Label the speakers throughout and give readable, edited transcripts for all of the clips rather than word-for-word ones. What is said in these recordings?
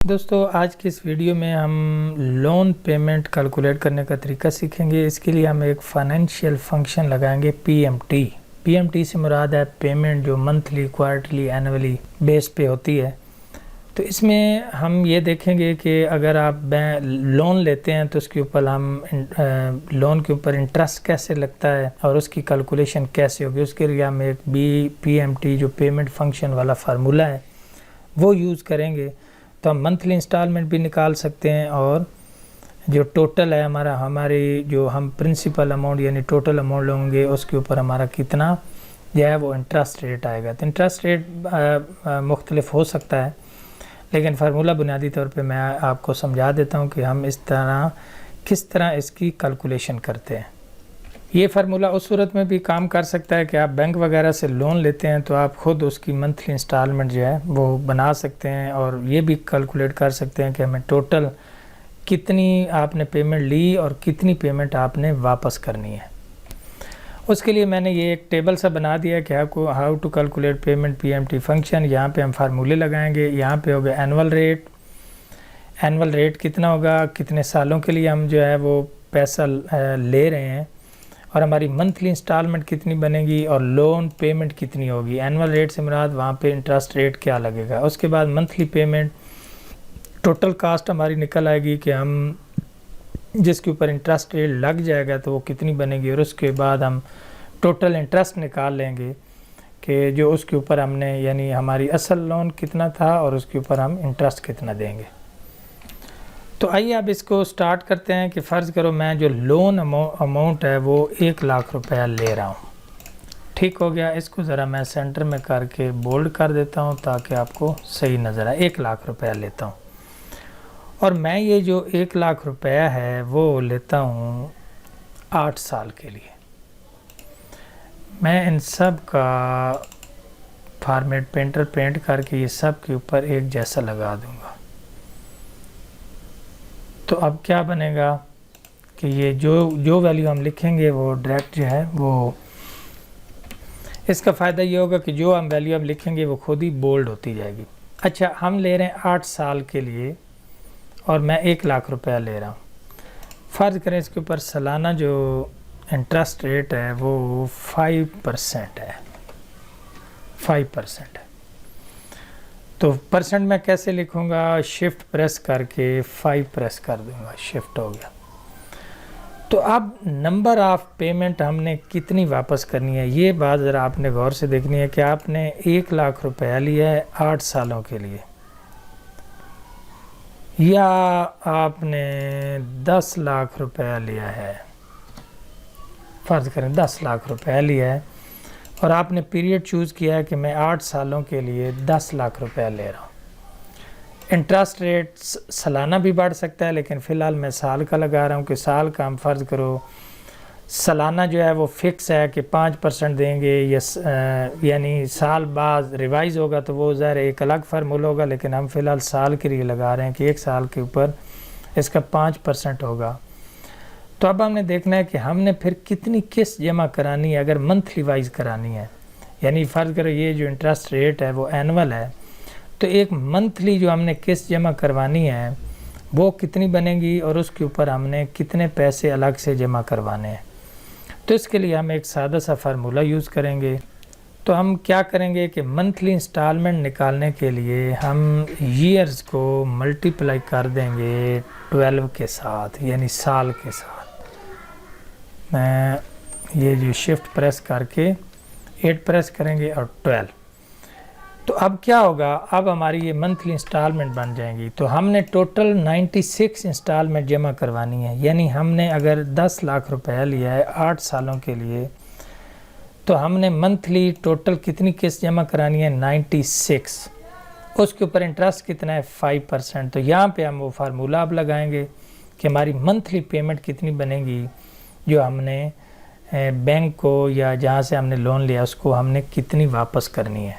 Speaker 1: दोस्तों आज की इस वीडियो में हम लोन पेमेंट कैलकुलेट करने का तरीका सीखेंगे। इसके लिए हम एक फाइनेंशियल फंक्शन लगाएंगे पीएमटी। पीएमटी से मुराद है पेमेंट जो मंथली, क्वार्टरली, एनुअली बेस पे होती है। तो इसमें हम ये देखेंगे कि अगर आप लोन लेते हैं तो उसके ऊपर हम लोन के ऊपर इंटरेस्ट कैसे लगता है और उसकी कैलकुलेशन कैसे होगी। उसके लिए हम एक पीएमटी जो पेमेंट फंक्शन वाला फार्मूला है वो यूज़ करेंगे। तो हम मंथली इंस्टॉलमेंट भी निकाल सकते हैं और जो टोटल है हमारी जो हम प्रिंसिपल अमाउंट यानी टोटल अमाउंट लेंगे उसके ऊपर हमारा कितना जो है वो इंटरेस्ट रेट आएगा। तो इंटरेस्ट रेट मुख्तलिफ हो सकता है, लेकिन फार्मूला बुनियादी तौर पे मैं आपको समझा देता हूँ कि हम किस तरह इसकी कैलकुलेशन करते हैं। ये फार्मूला उस सूरत में भी काम कर सकता है कि आप बैंक वगैरह से लोन लेते हैं तो आप ख़ुद उसकी मंथली इंस्टॉलमेंट जो है वो बना सकते हैं और ये भी कैलकुलेट कर सकते हैं कि हमें टोटल कितनी आपने पेमेंट ली और कितनी पेमेंट आपने वापस करनी है। उसके लिए मैंने ये एक टेबल सा बना दिया कि आपको how to calculate payment PMT function. यहाँ पे हम फार्मूले लगाएंगे। यहाँ पे होगा एनुअल रेट। एनुअल रेट कितना होगा, कितने सालों के लिए हम जो है वो पैसा ले रहे हैं और हमारी मंथली इंस्टॉलमेंट कितनी बनेगी और लोन पेमेंट कितनी होगी। एनुअल रेट से मुराद वहाँ पे इंटरेस्ट रेट क्या लगेगा। उसके बाद मंथली पेमेंट टोटल कास्ट हमारी निकल आएगी कि हम जिसके ऊपर इंटरेस्ट रेट लग जाएगा तो वो कितनी बनेगी। और उसके बाद हम टोटल इंटरेस्ट निकाल लेंगे कि जो उसके ऊपर हमने यानी हमारी असल लोन कितना था और उसके ऊपर हम इंटरेस्ट कितना देंगे। तो आइए अब इसको स्टार्ट करते हैं कि फ़र्ज़ करो मैं जो लोन अमाउंट है वो 1 लाख रुपया ले रहा हूँ। ठीक हो गया। इसको ज़रा मैं सेंटर में करके बोल्ड कर देता हूँ ताकि आपको सही नज़र आए। 1 लाख रुपया लेता हूँ और मैं ये जो 1 लाख रुपया है वो लेता हूँ 8 साल के लिए। मैं इन सब का फॉर्मेट पेंटर पेंट करके ये सब के ऊपर एक जैसा लगा दूँगा। तो अब क्या बनेगा कि ये जो वैल्यू हम लिखेंगे वो डायरेक्ट जो है वो इसका फ़ायदा ये होगा कि जो हम वैल्यू अब लिखेंगे वो खुद ही बोल्ड होती जाएगी। अच्छा, हम ले रहे हैं 8 साल के लिए और मैं 1 लाख रुपया ले रहा हूँ। फ़र्ज़ करें इसके ऊपर सालाना जो इंटरेस्ट रेट है वो 5% है। 5% है। तो परसेंट मैं कैसे लिखूँगा, शिफ्ट प्रेस करके 5 प्रेस कर दूँगा, शिफ्ट हो गया। तो अब नंबर ऑफ़ पेमेंट हमने कितनी वापस करनी है ये बात ज़रा आपने गौर से देखनी है कि आपने 1 लाख रुपया लिया है 8 सालों के लिए या आपने 10 लाख रुपया लिया है। फ़र्ज़ करें 10 लाख रुपया लिया है और आपने पीरियड चूज़ किया है कि मैं 8 सालों के लिए 10 लाख रुपया ले रहा हूँ। इंटरेस्ट रेट सालाना भी बढ़ सकता है, लेकिन फ़िलहाल मैं साल का लगा रहा हूँ कि साल का हम फ़र्ज़ करो सालाना जो है वो फ़िक्स है कि 5% देंगे यानी साल बाद रिवाइज़ होगा तो वो ज़ाहिर एक अलग फार्मूला होगा, लेकिन हम फ़िलहाल साल के लिए लगा रहे हैं कि 1 साल के ऊपर इसका 5% होगा। तो अब हमने देखना है कि हमने फिर कितनी किस्त जमा करानी है अगर मंथली वाइज करानी है। यानी फ़र्ज़ करो ये जो इंटरेस्ट रेट है वो एनुअल है तो एक मंथली जो हमने किस्त जमा करवानी है वो कितनी बनेगी और उसके ऊपर हमने कितने पैसे अलग से जमा करवाने हैं। तो इसके लिए हम एक सादा सा फार्मूला यूज़ करेंगे। तो हम क्या करेंगे कि मंथली इंस्टॉलमेंट निकालने के लिए हम ईयर्स को मल्टीप्लाई कर देंगे 12 के साथ यानी साल के साथ। मैं ये जो शिफ्ट प्रेस करके 8 प्रेस करेंगे और 12। तो अब क्या होगा, अब हमारी ये मंथली इंस्टॉलमेंट बन जाएंगी। तो हमने टोटल 96 इंस्टॉलमेंट जमा करवानी है। यानी हमने अगर 10 लाख रुपया लिया है 8 सालों के लिए तो हमने मंथली टोटल कितनी किस्त जमा करानी है 96। उसके ऊपर इंटरेस्ट कितना है 5%। तो यहाँ पे हम वो फार्मूला अब लगाएंगे कि हमारी मंथली पेमेंट कितनी बनेगी जो हमने बैंक को या जहाँ से हमने लोन लिया उसको हमने कितनी वापस करनी है।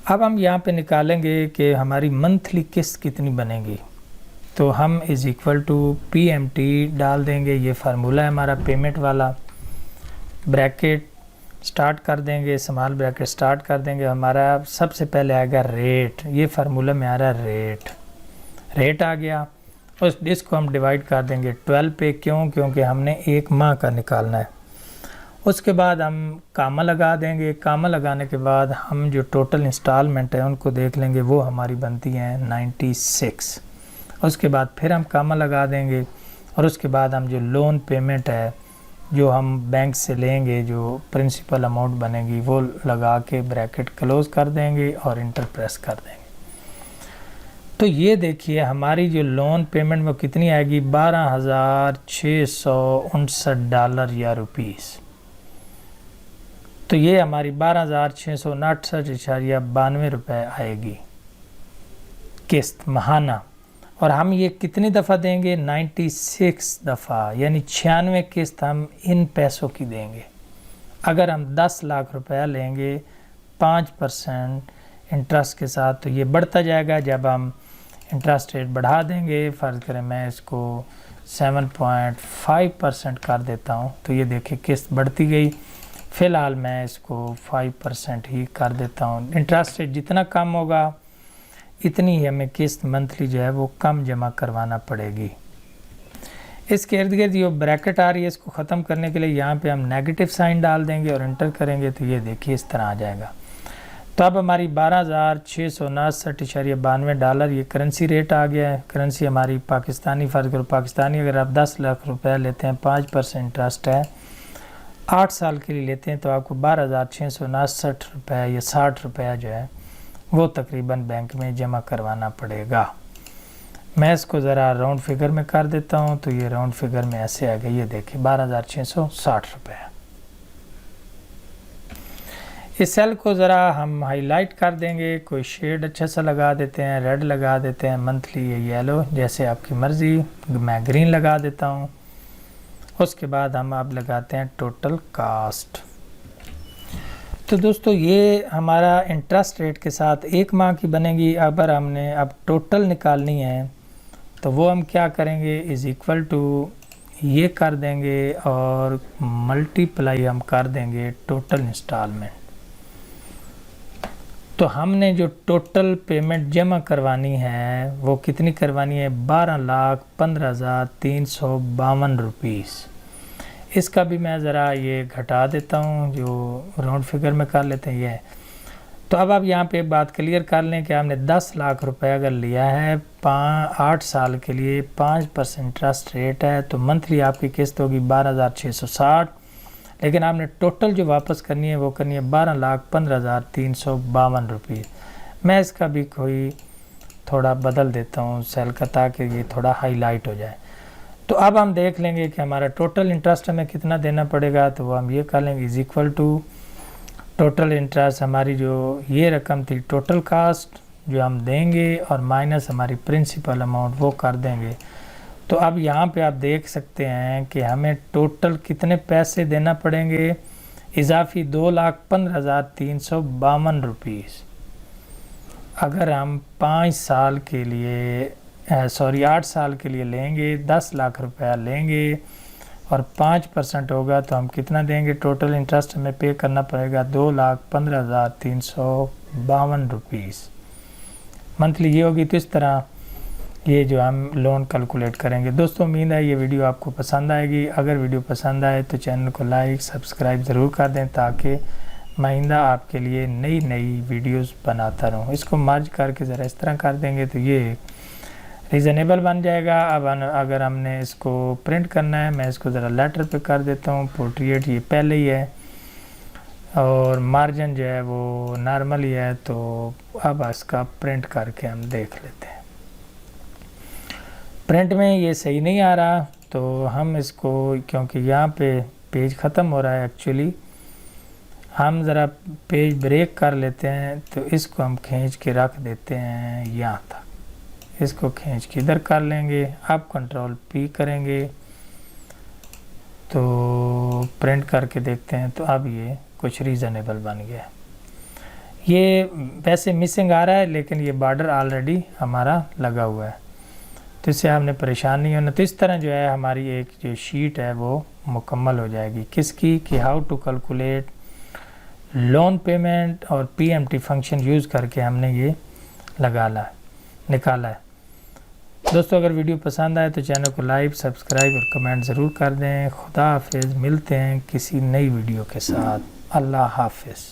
Speaker 1: अब हम यहाँ पे निकालेंगे कि हमारी मंथली किस्त कितनी बनेगी। तो हम इज़ इक्वल टू पीएमटी डाल देंगे। ये फार्मूला है हमारा पेमेंट वाला। ब्रैकेट स्टार्ट कर देंगे, स्मॉल ब्रैकेट स्टार्ट कर देंगे। हमारा सबसे पहले आएगा रेट। ये फार्मूला में आ रहा है रेट। रेट आ गया। इसको हम डिवाइड कर देंगे 12 पे। क्यों? क्योंकि हमने 1 माह का निकालना है। उसके बाद हम कामा लगा देंगे। कामा लगाने के बाद हम जो टोटल इंस्टॉलमेंट है उनको देख लेंगे, वो हमारी बनती हैं 96। उसके बाद फिर हम कामा लगा देंगे और उसके बाद हम जो लोन पेमेंट है जो हम बैंक से लेंगे, जो प्रिंसिपल अमाउंट बनेगी, वो लगा के ब्रैकेट क्लोज कर देंगे और इंटर प्रेस कर देंगे। तो ये देखिए हमारी जो लोन पेमेंट में कितनी आएगी, $12,659 या रुपीस। तो ये हमारी 12,659.92 रुपये आएगी किस्त महाना। और हम ये कितनी दफ़ा देंगे, 96 दफ़ा, यानी 96 किस्त हम इन पैसों की देंगे। अगर हम 10 लाख रुपया लेंगे 5% इंटरेस्ट के साथ, तो ये बढ़ता जाएगा। जब हम इंटरेस्ट रेट बढ़ा देंगे, फ़र्ज़ करें मैं इसको 7.5% कर देता हूँ, तो ये देखिए किस्त बढ़ती गई। फ़िलहाल मैं इसको 5% ही कर देता हूँ। इंटरेस्ट रेट जितना कम होगा इतनी ही हमें किस्त मंथली जो है वो कम जमा करवाना पड़ेगी। इसके इर्द गिर्द जो ब्रैकेट आ रही है, इसको ख़त्म करने के लिए यहाँ पे हम नेगेटिव साइन डाल देंगे और इंटर करेंगे, तो ये देखिए इस तरह आ जाएगा। तो अब हमारी $12,659.92 ये करेंसी रेट आ गया है। करेंसी हमारी पाकिस्तानी, फ़र्ज़ करो पाकिस्तानी, अगर आप 10 लाख रुपये लेते हैं, 5% इंटरेस्ट है, 8 साल के लिए लेते हैं, तो आपको $12,659 या 60 रुपया जो है वो तकरीबन बैंक में जमा करवाना पड़ेगा। मैं इसको ज़रा राउंड फिगर में कर देता हूँ, तो ये राउंड फिगर में ऐसे आ गया। ये देखिए 12,660 रुपये। इस सेल को ज़रा हम हाईलाइट कर देंगे, कोई शेड अच्छा सा लगा देते हैं, रेड लगा देते हैं मंथली, या येलो, जैसे आपकी मर्ज़ी। मैं ग्रीन लगा देता हूँ। उसके बाद हम अब लगाते हैं टोटल कास्ट। तो दोस्तों ये हमारा इंटरेस्ट रेट के साथ 1 माह की बनेगी। अगर हमने अब टोटल निकालनी है तो वो हम क्या करेंगे, इज़ इक्वल टू ये कर देंगे और मल्टीप्लाई हम कर देंगे टोटल इंस्टॉलमेंट। तो हमने जो टोटल पेमेंट जमा करवानी है वो कितनी करवानी है, 12,15,352 रुपीस। इसका भी मैं ज़रा ये घटा देता हूँ, जो राउंड फिगर में कर लेते हैं ये। तो अब आप यहाँ पे एक बात क्लियर कर लें कि हमने 10 लाख रुपए अगर लिया है 8 साल के लिए, 5% इंटरेस्ट रेट है, तो मंथली आपकी किस्त होगी 12,660। लेकिन आपने टोटल जो वापस करनी है वो करनी है 12,15,352 रुपये। मैं इसका भी कोई थोड़ा बदल देता हूँ सेल का, ताकि ये थोड़ा हाईलाइट हो जाए। तो अब हम देख लेंगे कि हमारा टोटल इंटरेस्ट हमें कितना देना पड़ेगा। तो वो हम ये कर लेंगे, is equal to total interest, हमारी जो ये रकम थी टोटल कास्ट जो हम देंगे, और माइनस हमारी प्रिंसिपल अमाउंट वो कर देंगे। तो अब यहाँ पे आप देख सकते हैं कि हमें टोटल कितने पैसे देना पड़ेंगे, इजाफी 2,15,352 रुपीस। अगर हम 5 साल के लिए 8 साल के लिए लेंगे, 10 लाख रुपया लेंगे और 5% होगा, तो हम कितना देंगे, टोटल इंटरेस्ट हमें पे करना पड़ेगा 2,15,352 रुपीस मंथली ये होगी। तो इस तरह ये जो हम लोन कैलकुलेट करेंगे। दोस्तों उम्मीद है ये वीडियो आपको पसंद आएगी। अगर वीडियो पसंद आए तो चैनल को लाइक सब्सक्राइब ज़रूर कर दें, ताकि माइंदा आपके लिए नई नई वीडियोस बनाता रहूँ। इसको मर्ज करके ज़रा इस तरह कर देंगे तो ये रीज़नेबल बन जाएगा। अब अगर हमने इसको प्रिंट करना है, मैं इसको ज़रा लेटर पे कर देता हूँ। पोर्ट्रेट ये पहले ही है और मार्जिन जो है वो नॉर्मल ही है। तो अब इसका प्रिंट करके हम देख लेते हैं। प्रिंट में ये सही नहीं आ रहा, तो हम इसको, क्योंकि यहाँ पे पेज ख़त्म हो रहा है एक्चुअली, हम ज़रा पेज ब्रेक कर लेते हैं। तो इसको हम खींच के रख देते हैं यहाँ तक, इसको खींच के इधर कर लेंगे। अब कंट्रोल P करेंगे तो प्रिंट करके देखते हैं। तो अब ये कुछ रीज़नेबल बन गया। ये वैसे मिसिंग आ रहा है, लेकिन ये बॉर्डर ऑलरेडी हमारा लगा हुआ है, तो इससे हमने परेशान नहीं होना। तो इस तरह जो है हमारी एक जो शीट है वो मुकम्मल हो जाएगी। किसकी, कि how to calculate loan payment और PMT फंक्शन यूज़ करके हमने ये निकाला है। दोस्तों अगर वीडियो पसंद आए तो चैनल को लाइक, सब्सक्राइब और कमेंट ज़रूर कर दें। खुदा हाफिज़, मिलते हैं किसी नई वीडियो के साथ। अल्लाह हाफिज़।